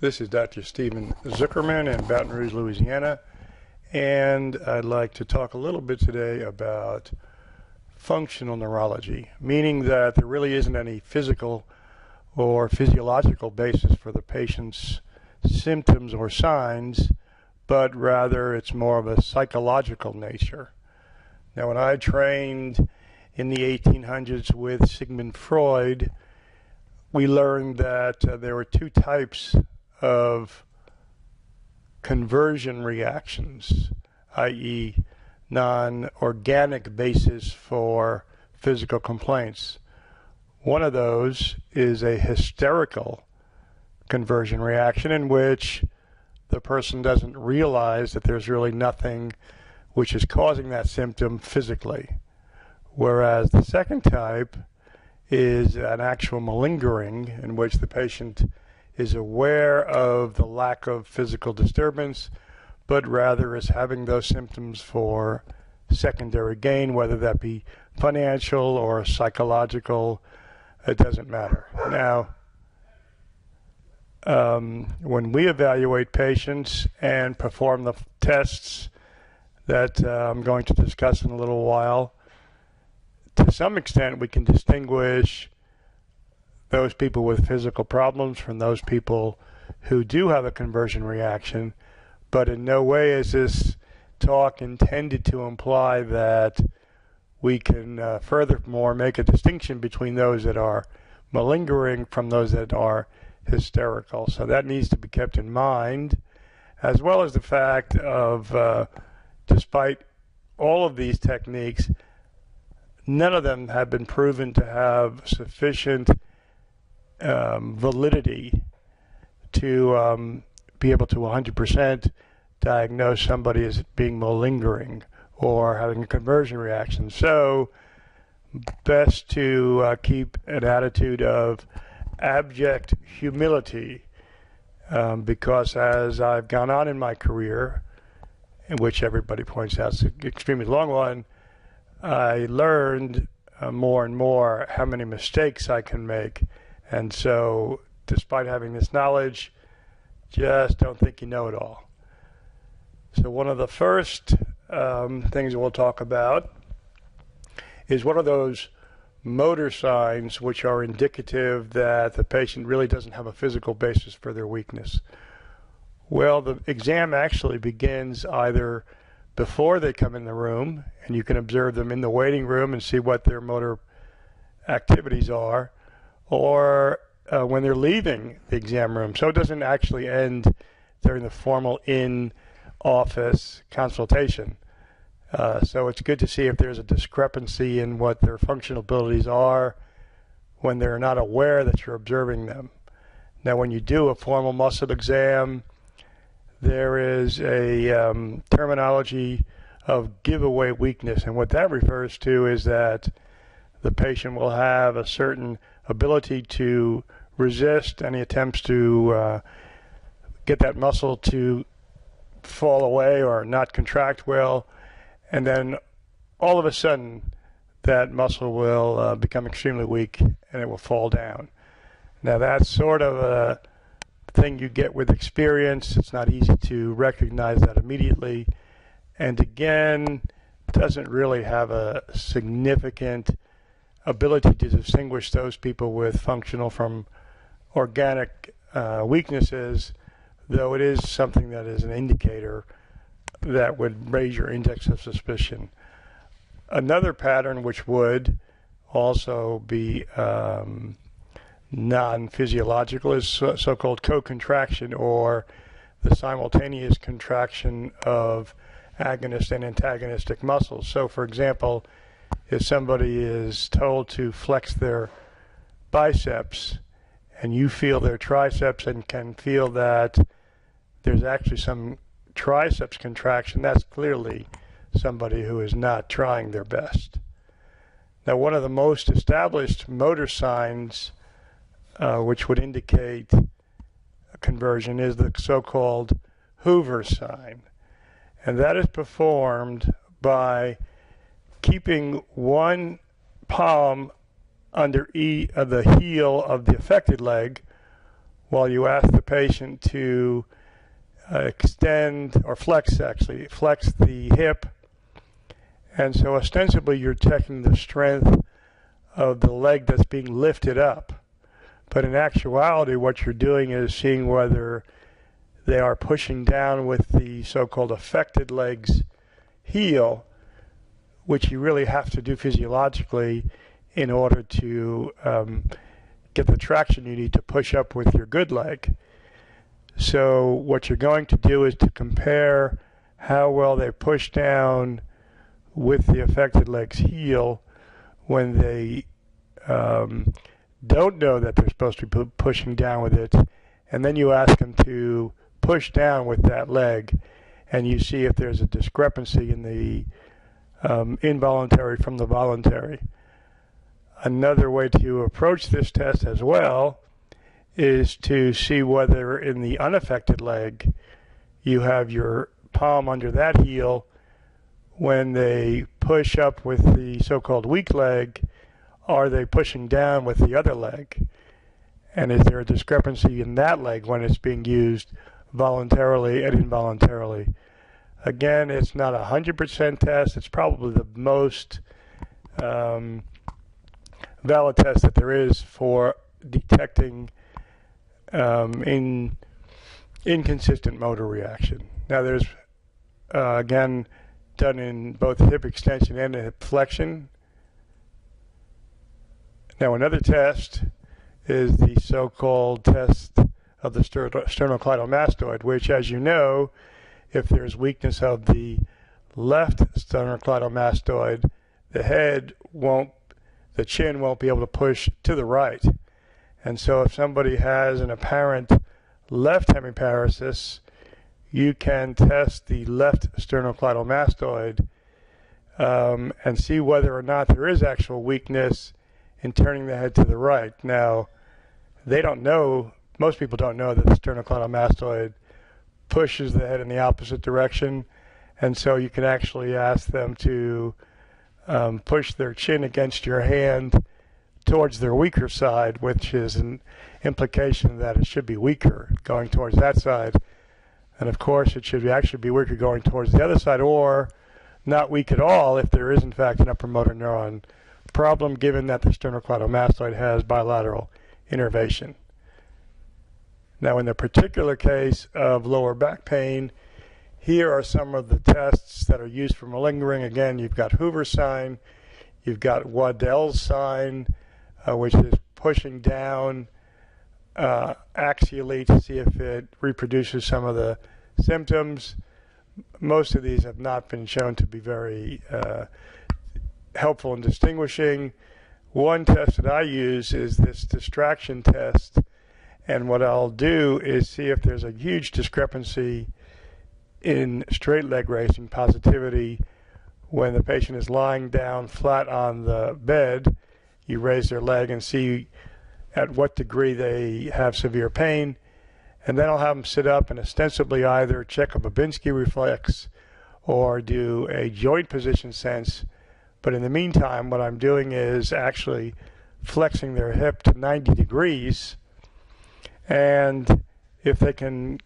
This is Dr. Stephen Zuckerman in Baton Rouge, Louisiana, and I'd like to talk a little bit today about functional neurology, meaning that there really isn't any physical or physiological basis for the patient's symptoms or signs, but rather it's more of a psychological nature. Now, when I trained in the 1800s with Sigmund Freud, we learned that there were two types of conversion reactions, i.e. non-organic basis for physical complaints. One of those is a hysterical conversion reaction in which the person doesn't realize that there's really nothing which is causing that symptom physically. Whereas the second type is an actual malingering in which the patient is aware of the lack of physical disturbance, but rather is having those symptoms for secondary gain, whether that be financial or psychological, it doesn't matter. Now, when we evaluate patients and perform the tests that I'm going to discuss in a little while, to some extent we can distinguish those people with physical problems from those people who do have a conversion reaction, but in no way is this talk intended to imply that we can furthermore make a distinction between those that are malingering from those that are hysterical. So that needs to be kept in mind, as well as the fact of despite all of these techniques, none of them have been proven to have sufficient validity to be able to 100% diagnose somebody as being malingering or having a conversion reaction. So best to keep an attitude of abject humility, because as I've gone on in my career, in which everybody points out is an extremely long one, I learned more and more how many mistakes I can make. And so, despite having this knowledge, just don't think you know it all. So one of the first things we'll talk about is what are those motor signs which are indicative that the patient really doesn't have a physical basis for their weakness. Well, the exam actually begins either before they come in the room, and you can observe them in the waiting room and see what their motor activities are, or when they're leaving the exam room. So it doesn't actually end during the formal in-office consultation. So it's good to see if there's a discrepancy in what their functional abilities are when they're not aware that you're observing them. Now, when you do a formal muscle exam, there is a terminology of giveaway weakness, and what that refers to is that the patient will have a certain ability to resist any attempts to get that muscle to fall away or not contract well, and then all of a sudden that muscle will become extremely weak and it will fall down. Now, that's sort of a thing you get with experience. It's not easy to recognize that immediately, and again, doesn't really have a significant ability to distinguish those people with functional from organic weaknesses, though it is something that is an indicator that would raise your index of suspicion. Another pattern which would also be non-physiological is so-called co-contraction, or the simultaneous contraction of agonist and antagonistic muscles. So, for example, if somebody is told to flex their biceps and you feel their triceps and can feel that there's actually some triceps contraction, that's clearly somebody who is not trying their best. Now, one of the most established motor signs which would indicate a conversion is the so-called Hoover sign. And that is performed by keeping one palm under the heel of the affected leg Well, you ask the patient to extend, or flex the hip. And so ostensibly you're checking the strength of the leg that's being lifted up. But in actuality, what you're doing is seeing whether they are pushing down with the so-called affected leg's heel, which you really have to do physiologically in order to get the traction you need to push up with your good leg. So what you're going to do is to compare how well they push down with the affected leg's heel when they don't know that they're supposed to be pushing down with it, and then you ask them to push down with that leg, and you see if there's a discrepancy in the involuntary from the voluntary. Another way to approach this test as well is to see whether in the unaffected leg you have your palm under that heel. When they push up with the so-called weak leg, are they pushing down with the other leg? And is there a discrepancy in that leg when it's being used voluntarily and involuntarily? Again, it's not a 100% test. It's probably the most valid test that there is for detecting inconsistent motor reaction. Now there's, again, done in both hip extension and hip flexion. Now another test is the so-called test of the sternocleidomastoid, which, as you know, if there's weakness of the left sternocleidomastoid, the chin won't be able to push to the right. And so if somebody has an apparent left hemiparesis, you can test the left sternocleidomastoid and see whether or not there is actual weakness in turning the head to the right. Now, they don't know, most people don't know that the sternocleidomastoid pushes the head in the opposite direction, and so you can actually ask them to push their chin against your hand towards their weaker side, which is an implication that it should be weaker going towards that side. And of course, it should actually be weaker going towards the other side, or not weak at all if there is in fact an upper motor neuron problem, given that the sternocleidomastoid has bilateral innervation. Now, in the particular case of lower back pain, here are some of the tests that are used for malingering. Again, you've got Hoover sign, you've got Waddell's sign, which is pushing down axially to see if it reproduces some of the symptoms. Most of these have not been shown to be very helpful in distinguishing. One test that I use is this distraction test, and what I'll do is see if there's a huge discrepancy in straight leg raising positivity. When the patient is lying down flat on the bed, you raise their leg and see at what degree they have severe pain, and then I'll have them sit up and ostensibly either check a Babinski reflex or do a joint position sense. But in the meantime, what I'm doing is actually flexing their hip to 90 degrees, and if they can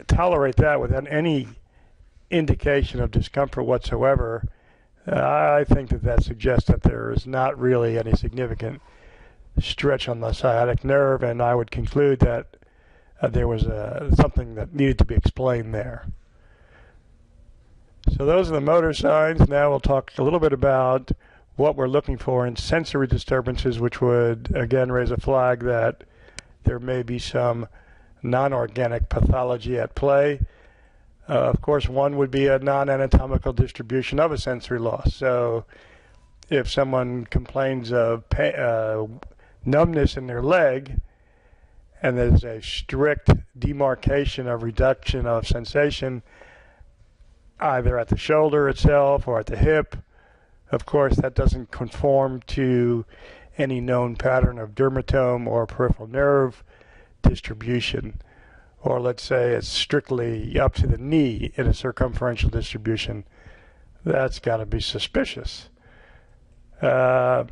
tolerate that without any indication of discomfort whatsoever, I think that suggests that there is not really any significant stretch on the sciatic nerve, and I would conclude that there was something that needed to be explained there. So those are the motor signs. Now we'll talk a little bit about what we're looking for in sensory disturbances, which would again raise a flag that there may be some non-organic pathology at play. Of course, one would be a non-anatomical distribution of a sensory loss. So if someone complains of numbness in their leg, and there's a strict demarcation of reduction of sensation either at the shoulder itself or at the hip, of course that doesn't conform to any known pattern of dermatome or peripheral nerve distribution. Or let's say it's strictly up to the knee in a circumferential distribution. That's got to be suspicious. A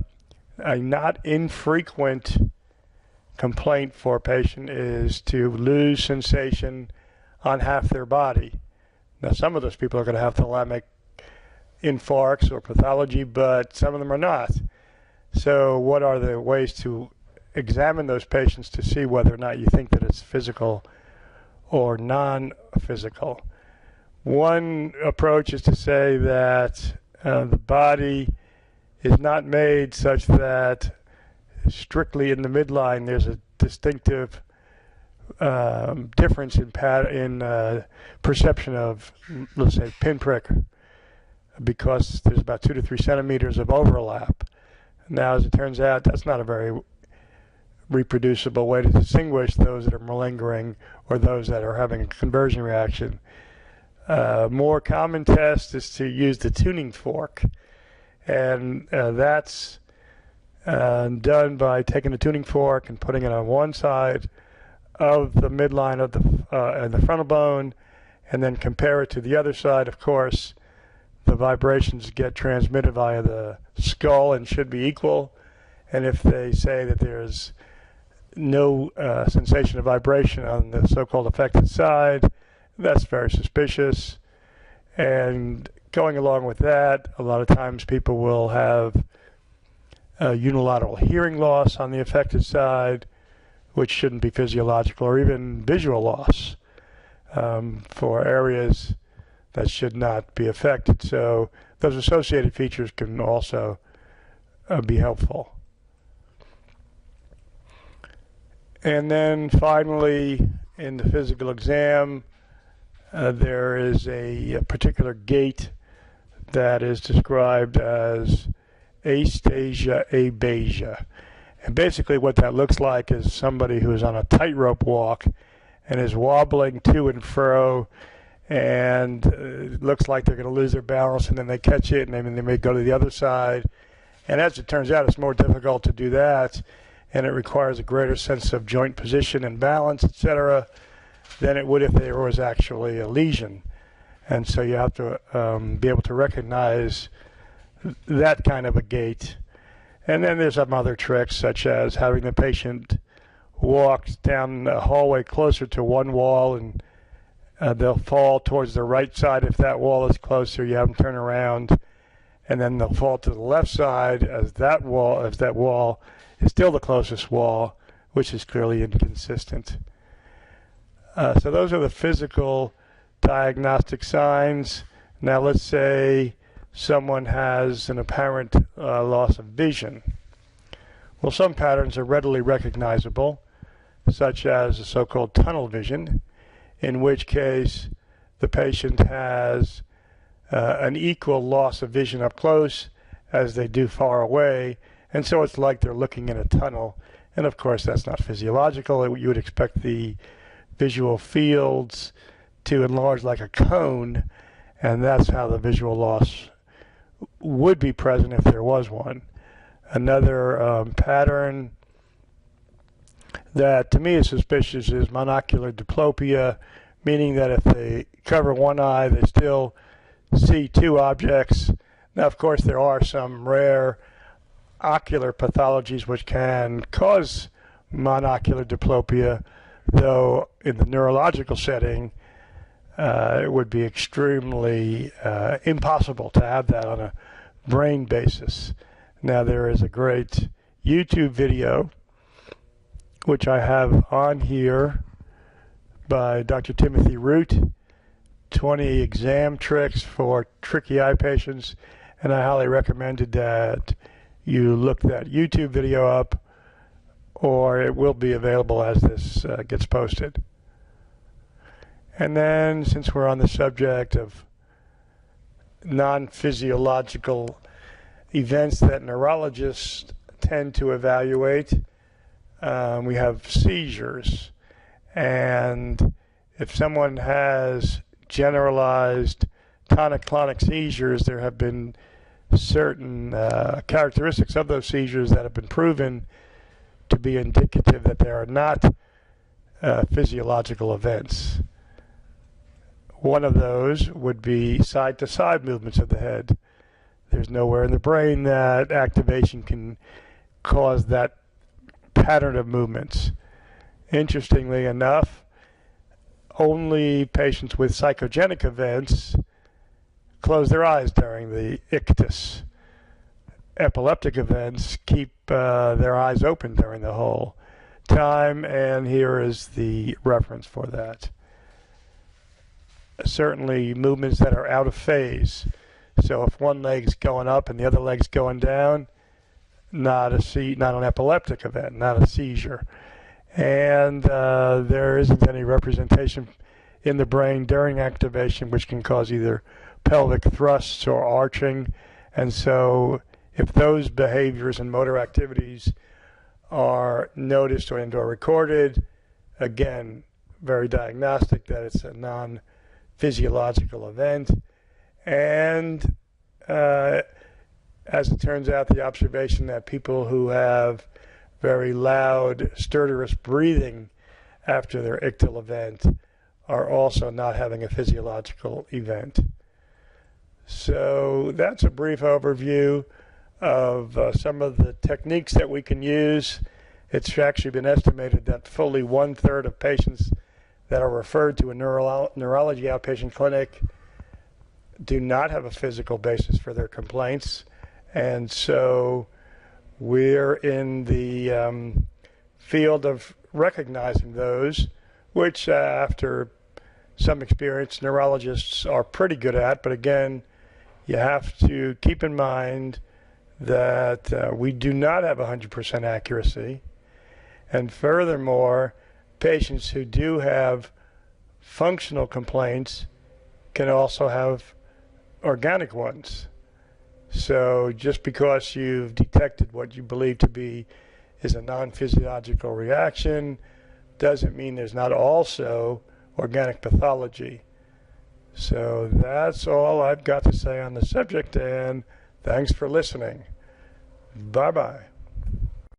not infrequent complaint for a patient is to lose sensation on half their body. Now, some of those people are going to have thalamic infarcts or pathology, but some of them are not. So what are the ways to examine those patients to see whether or not you think that it's physical or non-physical? One approach is to say that the body is not made such that strictly in the midline there's a distinctive difference in perception of, let's say, pinprick, because there's about 2 to 3 centimeters of overlap. Now, as it turns out, that's not a very reproducible way to distinguish those that are malingering or those that are having a conversion reaction. More common test is to use the tuning fork, and that's done by taking the tuning fork and putting it on one side of the midline of the frontal bone, and then compare it to the other side. Of course, the vibrations get transmitted via the skull and should be equal. And if they say that there's no sensation of vibration on the so-called affected side, that's very suspicious. And going along with that, a lot of times people will have unilateral hearing loss on the affected side, which shouldn't be physiological, or even visual loss for areas that should not be affected. So those associated features can also be helpful. And then finally, in the physical exam, there is a particular gait that is described as Astasia Abasia. And basically what that looks like is somebody who is on a tightrope walk and is wobbling to and fro, and it looks like they're going to lose their balance, and then they catch it, and then they may go to the other side. And as it turns out, it's more difficult to do that, and it requires a greater sense of joint position and balance, etc., than it would if there was actually a lesion. And so you have to be able to recognize that kind of a gait. And then there's some other tricks, such as having the patient walk down a hallway closer to one wall, and they'll fall towards the right side if that wall is closer. You have them turn around, and then they'll fall to the left side as that wall is still the closest wall, which is clearly inconsistent. So those are the physical diagnostic signs. Now let's say someone has an apparent loss of vision. Well, some patterns are readily recognizable, such as the so-called tunnel vision, in which case the patient has an equal loss of vision up close as they do far away, and so it's like they're looking in a tunnel. And of course, that's not physiological. You would expect the visual fields to enlarge like a cone, and that's how the visual loss would be present if there was one. Another pattern that to me is suspicious is monocular diplopia, meaning that if they cover one eye, they still see two objects. Now, of course, there are some rare ocular pathologies which can cause monocular diplopia, though in the neurological setting, it would be extremely impossible to have that on a brain basis. Now, there is a great YouTube video, which I have on here, by Dr. Timothy Root, 20 exam tricks for tricky eye patients, and I highly recommended that you look that YouTube video up, or it will be available as this gets posted. And then, since we're on the subject of non-physiological events that neurologists tend to evaluate, we have seizures. And if someone has generalized tonic-clonic seizures, there have been certain characteristics of those seizures that have been proven to be indicative that they are not physiological events. One of those would be side-to-side movements of the head. There's nowhere in the brain that activation can cause that pattern pattern of movements. Interestingly enough, only patients with psychogenic events close their eyes during the ictus. Epileptic events keep their eyes open during the whole time, and here is the reference for that. Certainly movements that are out of phase. So if one leg's going up and the other leg's going down, not an epileptic event, not a seizure. And there isn't any representation in the brain during activation which can cause either pelvic thrusts or arching. And so if those behaviors and motor activities are noticed or recorded, again, very diagnostic that it's a non-physiological event. And as it turns out, the observation that people who have very loud, stertorous breathing after their ictal event are also not having a physiological event. So that's a brief overview of some of the techniques that we can use. It's actually been estimated that fully 1/3 of patients that are referred to a neurology outpatient clinic do not have a physical basis for their complaints. And so we're in the field of recognizing those, which after some experience neurologists are pretty good at. But again, you have to keep in mind that we do not have 100% accuracy. And furthermore, patients who do have functional complaints can also have organic ones. So just because you've detected what you believe to be is a non-physiological reaction doesn't mean there's not also organic pathology. So that's all I've got to say on the subject, and thanks for listening. Bye-bye.